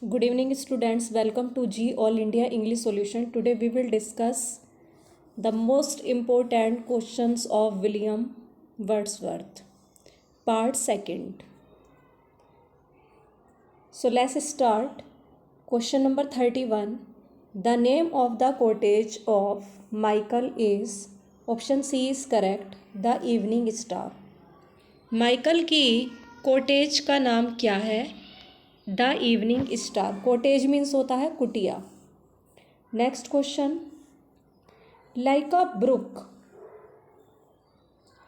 Good evening, students. Welcome to G All India English Solution. Today we will discuss the most important questions of William Wordsworth, part second. So let's start. Question number 31. The name of the cottage of Michael is, option C is correct, The Evening Star. Michael की cottage का नाम क्या है? The evening star. Cottage means होता है कुटिया. Next question. Like a brook.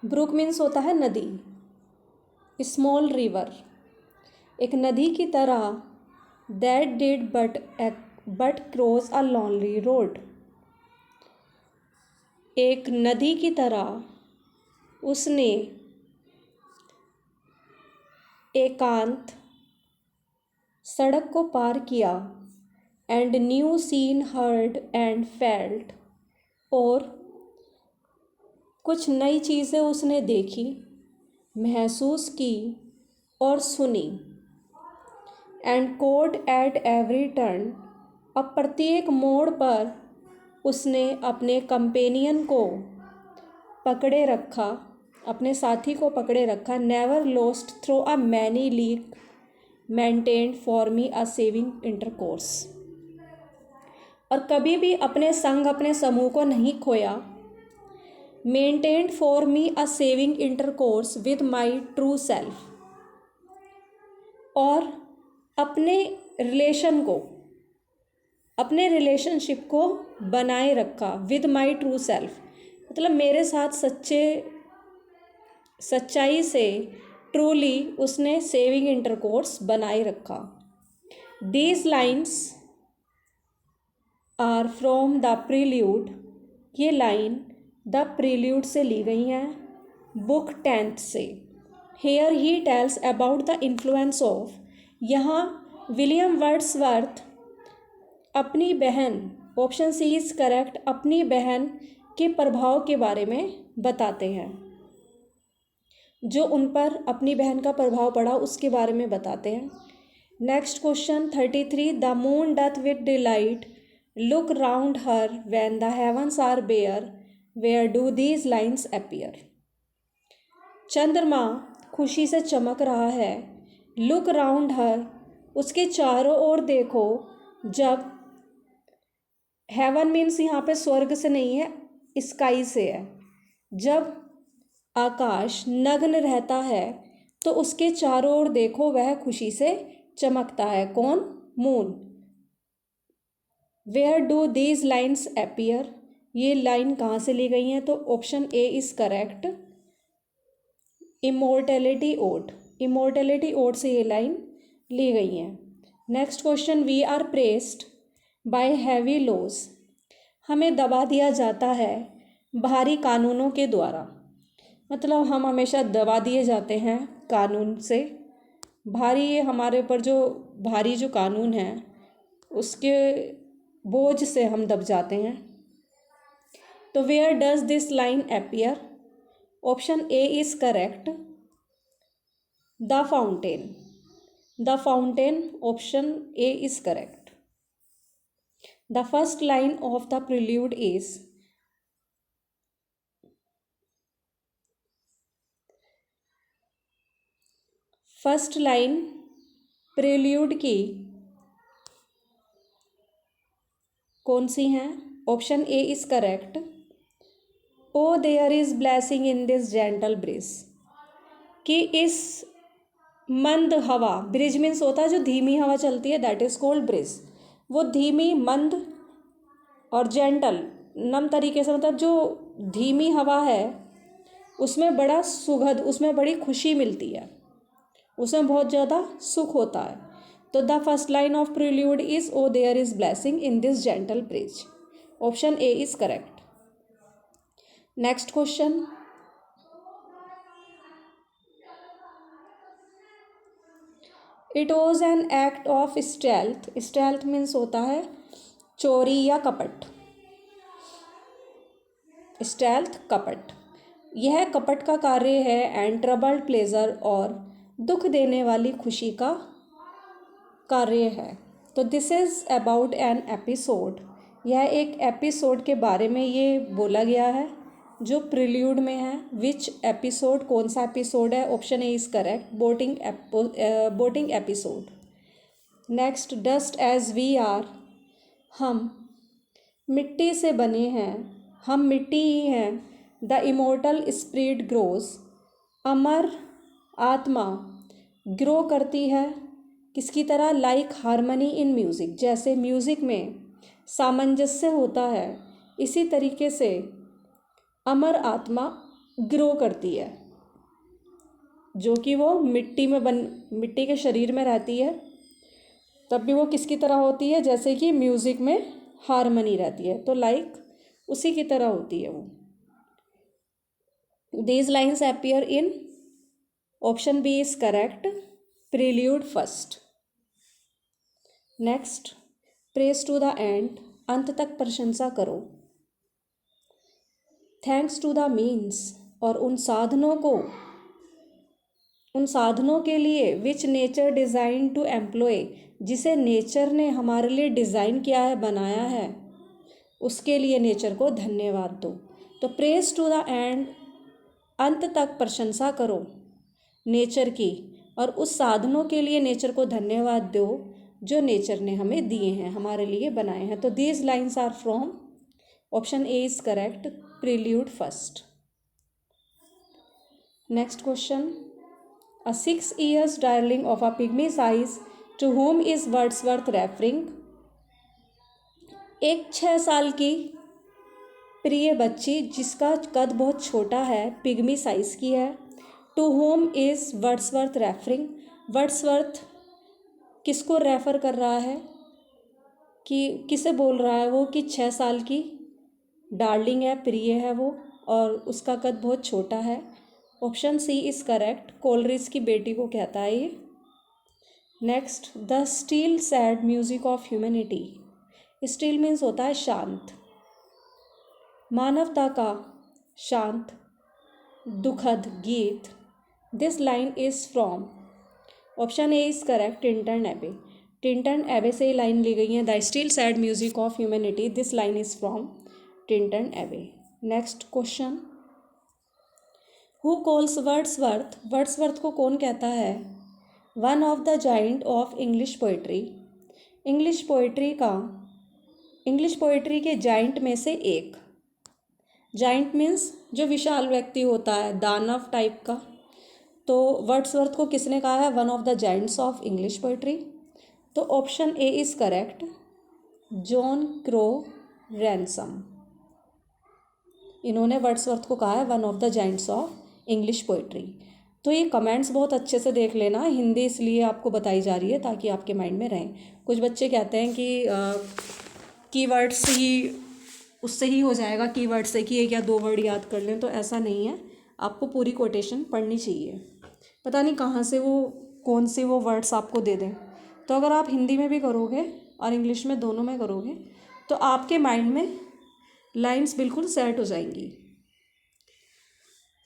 Brook means होता है नदी. स्मॉल रिवर, एक नदी की तरह. That did but cross a lonely road. एक नदी की तरह उसने एकांत सड़क को पार किया. And new scene heard and felt. और कुछ नई चीज़ें उसने देखी, महसूस की और सुनी. And code at every turn. अब प्रत्येक मोड़ पर उसने अपने कंपेनियन को पकड़े रखा, अपने साथी को पकड़े रखा. Never lost through a many leak maintained for me a saving intercourse. और कभी भी अपने संग, अपने समूह को नहीं खोया. Maintained for me a saving intercourse with my true self. और अपने रिलेशन को, अपने रिलेशनशिप को बनाए रखा. विद माई ट्रू सेल्फ मतलब मेरे साथ सच्चाई से ट्रूली उसने सेविंग इंटरकोर्स बनाए रखा. These lines are from the prelude. ये लाइन द प्रील्यूड से ली गई हैं, बुक 10th से. Here he tells about the influence of. यहाँ विलियम वर्ड्सवर्थ अपनी बहन, ऑप्शन सी इज करेक्ट, अपनी बहन के प्रभाव के बारे में बताते हैं. जो उन पर अपनी बहन का प्रभाव पड़ा उसके बारे में बताते हैं. Next question 33. The moon doth with delight look round her when the heavens are bare where do these lines appear. चंद्रमा खुशी से चमक रहा है. लुक राउंड हर, उसके चारों ओर देखो. जब हेवन मीन्स यहाँ पे स्वर्ग से नहीं है, स्काई से है. जब आकाश नग्न रहता है तो उसके चारों ओर देखो, वह खुशी से चमकता है. कौन? Moon. Where do these lines appear. ये लाइन कहाँ से ली गई हैं? तो option A is correct, immortality ode. Immortality ode से ये लाइन ली गई हैं. Next question. We are pressed by heavy laws. हमें दबा दिया जाता है भारी कानूनों के द्वारा. मतलब हम हमेशा दबा दिए जाते हैं कानून से. भारी हमारे ऊपर जो भारी जो कानून है उसके बोझ से हम दब जाते हैं. तो where does this line appear? Option A is correct, the fountain. The fountain, option A is correct. The first line of the prelude is. First line prelude की कौन सी हैं? Option A is correct. O there is blessing in this gentle breeze. कि इस मंद हवा, bridge means होता है जो धीमी हवा चलती है, दैट इज कॉल्ड ब्रिज. वो धीमी, मंद और जेंटल, नम तरीके से, मतलब जो धीमी हवा है उसमें बड़ा सुगंध, उसमें बड़ी खुशी मिलती है, उसमें बहुत ज़्यादा सुख होता है. तो the first line of prelude is O there is blessing in this gentle breeze. Option A is correct. Next question. It was an act of stealth. Stealth means होता है चोरी या कपट. स्टेल्थ कपट. यह कपट का कार्य है. एंड ट्रबल्ड प्लेजर, और दुख देने वाली खुशी का कार्य है. तो this is about an episode, यह एक एपिसोड के बारे में ये बोला गया है जो प्रिल्यूड में है। विच एपिसोड, कौन सा एपिसोड है? Option A is correct, boating episode. Next, dust as we are, हम मिट्टी से बने हैं, हम मिट्टी ही हैं। द इमोर्टल स्पिरिट ग्रोज, अमर आत्मा ग्रो करती है किसकी तरह? लाइक हारमनी इन म्यूज़िक, जैसे म्यूज़िक में सामंजस्य होता है इसी तरीके से अमर आत्मा ग्रो करती है, जो कि वो मिट्टी के शरीर में रहती है, तब भी वो किसकी तरह होती है? जैसे कि म्यूज़िक में हारमनी रहती है, तो लाइक उसी की तरह होती है वो। These lines appear in, option B is correct, prelude first. Next, praise to the end, अंत तक प्रशंसा करो। थैंक्स टू द मीन्स, और उन साधनों के लिए which nature design to employ, जिसे नेचर ने हमारे लिए डिज़ाइन किया है, बनाया है, उसके लिए नेचर को धन्यवाद दो। तो प्रेज टू द एंड, अंत तक प्रशंसा करो नेचर की, और उस साधनों के लिए नेचर को धन्यवाद दो जो नेचर ने हमें दिए हैं, हमारे लिए बनाए हैं। तो these lines are from, option A is correct, prelude first. Next question, a 6 years darling of a pygmy size to whom is Wordsworth referring, एक 6 साल की प्रिय बच्ची जिसका कद बहुत छोटा है, पिग्मी साइज़ की है। To whom is Wordsworth referring, Wordsworth किसको रेफ़र कर रहा है, कि किसे बोल रहा है वो, कि 6 साल की डार्लिंग है, प्रिय है वो, और उसका कद बहुत छोटा है। Option C is correct, Coleridge की बेटी को कहता है ये। Next, the still sad music of humanity, still means होता है शांत, मानवता का शांत दुखद गीत। This line is from, option A is correct, Tintern Abbey, Tintern Abbey से ये लाइन ली गई है। The still sad music of humanity, this line is from Tintern Abbey. Next question, who calls Wordsworth, Wordsworth को कौन कहता है? One of the giant of English poetry, English poetry के जाइंट में से एक। जाइंट मीन्स जो विशाल व्यक्ति होता है, दानव टाइप का। तो वर्ड्सवर्थ को किसने कहा है? One of the giants of English poetry. तो option A is correct, John Crowe Ransom, इन्होंने वर्ड्सवर्थ को कहा है one of the giants of English poetry. तो ये कमेंट्स बहुत अच्छे से देख लेना, हिंदी इसलिए आपको बताई जा रही है ताकि आपके माइंड में रहें। कुछ बच्चे कहते हैं कि कीवर्ड्स ही, उससे ही हो जाएगा, कीवर्ड से कि एक या दो वर्ड याद कर लें, तो ऐसा नहीं है, आपको पूरी कोटेशन पढ़नी चाहिए। पता नहीं कहाँ से वो कौन से वो वर्ड्स आपको दे दें। तो अगर आप हिंदी में भी करोगे और इंग्लिश में, दोनों में करोगे, तो आपके माइंड में लाइंस बिल्कुल सेट हो जाएंगी।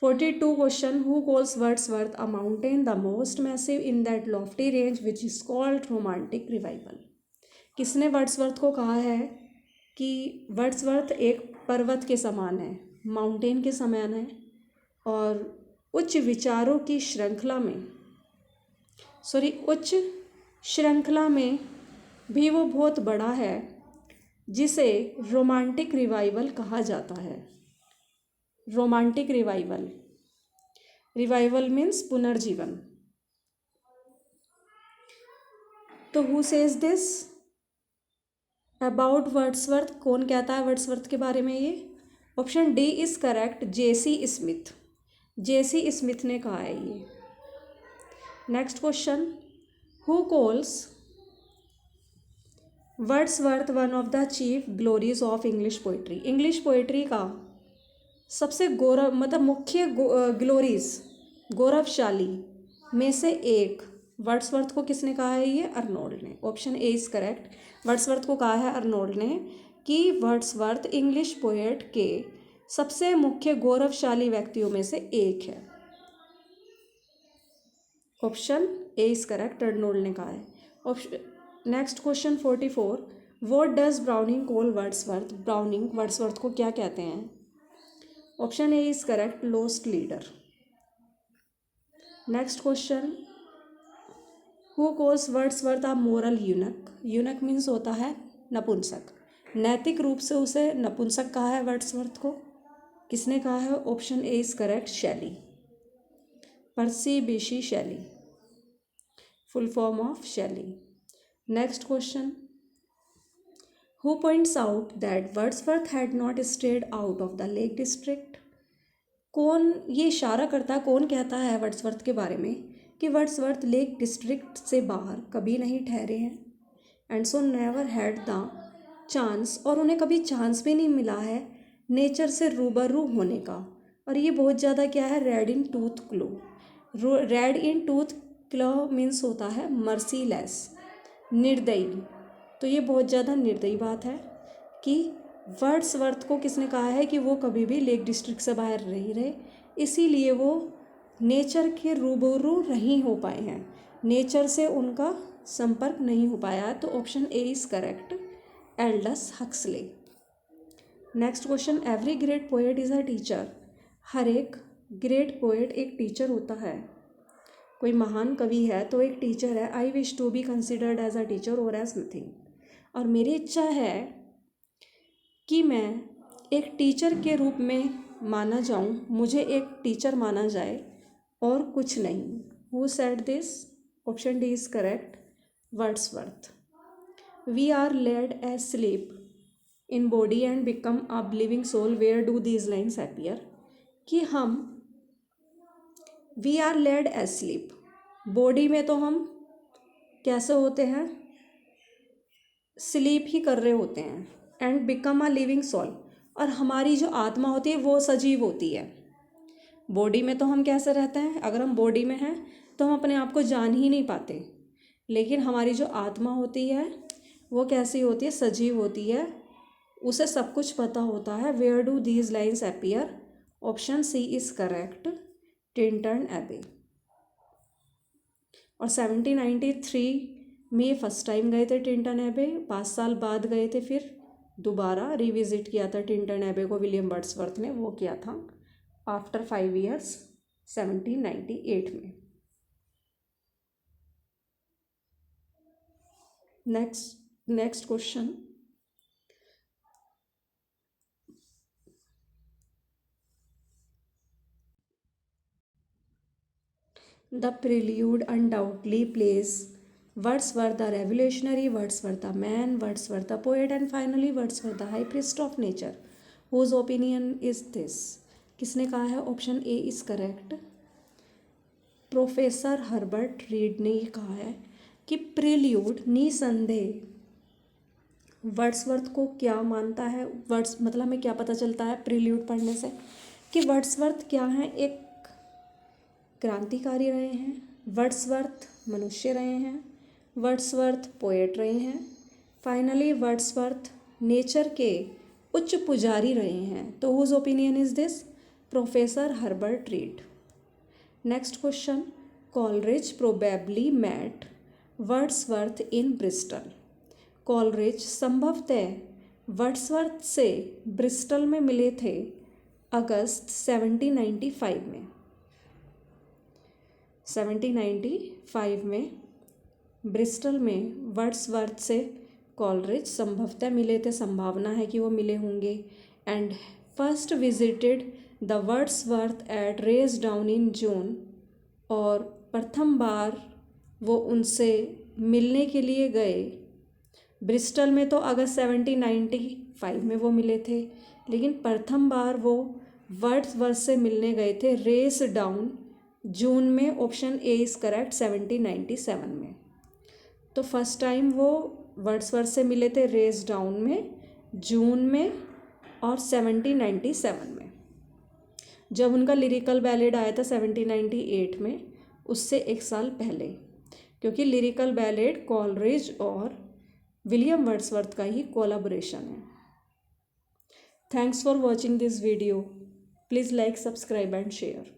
42 question, who calls Wordsworth a mountain the most massive in that Lofty range which is called romantic revival, किसने वर्ड्सवर्थ को कहा है कि वर्ड्सवर्थ एक पर्वत के समान है, माउंटेन के समान है, और उच्च विचारों की उच्च श्रृंखला में भी वो बहुत बड़ा है, जिसे रोमांटिक रिवाइवल कहा जाता है। रोमांटिक रिवाइवल मीन्स पुनर्जीवन। तो who says this about Wordsworth, कौन कहता है वर्ड्सवर्थ के बारे में ये? Option D is correct, J C Smith ने कहा है ये। Next question, who calls Wordsworth one of the chief glories of English poetry, English poetry का सबसे मुख्य ग्लोरीज, गौरवशाली में से एक वर्ड्सवर्थ को किसने कहा है? ये अर्नोल्ड ने। Option A is correct, Wordsworth को कहा है अर्नोल्ड ने कि वर्ड्सवर्थ इंग्लिश पोएट के सबसे मुख्य गौरवशाली व्यक्तियों में से एक है। Option A is correct, Arnold ने कहा है। Next question 44, what does browning call Wordsworth? Browning Wordsworth को क्या कहते हैं? Option A is correct, lost leader. Next question, who calls Wordsworth a moral यूनक? यूनक means होता है नपुंसक। नैतिक रूप से उसे नपुंसक कहा है वर्ड्सवर्थ को। किसने कहा है? ऑप्शन ए इज करेक्ट, शैली, Percy Bysshe Shelley, full form of Shelley. Next question, who points out that Wordsworth had not stayed out of the lake district? कौन ये इशारा करता है, कौन कहता है वर्ड्सवर्थ के बारे में कि वर्ड्सवर्थ लेक डिस्ट्रिक्ट से बाहर कभी नहीं ठहरे हैं? And so never had the chance, और उन्हें कभी चांस भी नहीं मिला है नेचर से रूबरू होने का। और ये बहुत ज़्यादा क्या है? रेड इन टूथ क्लो। रेड इन टूथ क्लो मीन्स होता है मर्सीलेस, निर्दयी। तो ये बहुत ज़्यादा निर्दयी बात है कि वर्ड्सवर्थ को किसने कहा है कि वो कभी भी लेक डिस्ट्रिक्ट से बाहर नहीं रहे, इसीलिए वो नेचर के रूबरू नहीं हो पाए हैं, नेचर से उनका संपर्क नहीं हो पाया है। तो option A is correct, Aldous Huxley. Next question, every great poet is a teacher? हर एक ग्रेट पोएट एक टीचर होता है। कोई महान कवि है तो एक टीचर है। I wish to be considered as a teacher और एज नथिंग। और मेरी इच्छा है कि मैं एक टीचर के रूप में माना जाऊं, मुझे एक टीचर माना जाए और कुछ नहीं। Who said this? Option D is correct, Wordsworth. We are laid as sleep in body and become a living soul, where do these lines appear? कि हम we are laid as sleep, body में तो हम कैसे होते हैं? Sleep ही कर रहे होते हैं। And become a living soul, और हमारी जो आत्मा होती है वो सजीव होती है। बॉडी में तो हम कैसे रहते हैं? अगर हम बॉडी में हैं तो हम अपने आप को जान ही नहीं पाते, लेकिन हमारी जो आत्मा होती है वो कैसी होती है? सजीव होती है, उसे सब कुछ पता होता है। Where do these lines appear? Option C is correct, Tintern Abbey. और 1793 में ये फर्स्ट टाइम गए थे टिंटन एबे, 5 साल बाद गए थे, फिर दोबारा रिविजिट किया था टिंटन एबे को विलियम वर्ड्सवर्थ ने। वो किया था आफ्टर 5 ईयर्स 1798 में। Next question, the prelude undoubtedly plays Wordsworth the revolutionary, Wordsworth the man, Wordsworth the poet, and finally Wordsworth the high priest of nature. Whose opinion is this? किसने कहा है? Option A is correct, professor Herbert read ने ये कहा है कि prelude निसंदेह Wordsworth को क्या मानता है। वर्ड्स मतलब हमें क्या पता चलता है प्रिल्यूड पढ़ने से? कि वर्ड्सवर्थ क्या है? एक क्रांतिकारी रहे हैं, वर्ड्सवर्थ मनुष्य रहे हैं, वर्ड्सवर्थ पोएट रहे हैं, फाइनली वर्ड्सवर्थ नेचर के उच्च पुजारी रहे हैं। तो whose opinion is this? Professor Herbert Read. Next question, Coleridge probably met Wordsworth in Bristol? Coleridge संभवतः वर्ड्सवर्थ से ब्रिस्टल में मिले थे अगस्त 1795 में। 1795 में ब्रिस्टल में वर्ड्सवर्थ से कॉलरिज संभवतः मिले थे, संभावना है कि वो मिले होंगे। And first visited the Wordsworth at Racedown in June, और प्रथम बार वो उनसे मिलने के लिए गए ब्रिस्टल में। तो अगस्त 1795 में वो मिले थे, लेकिन प्रथम बार वो वर्ड्सवर्थ से मिलने गए थे रेस डाउन जून में। ऑप्शन ए इज़ करेक्ट, 1797 में। तो फर्स्ट टाइम वो वर्ड्सवर्थ से मिले थे रेस डाउन में, जून में, और 1797 में। जब उनका लिरिकल बैलेड आया था 1798 में, उससे 1 साल पहले, क्योंकि लिरिकल बैलेड कॉलरिज और विलियम वर्ड्सवर्थ का ही कोलैबोरेशन है। Thanks for watching this video. Please like, subscribe and share.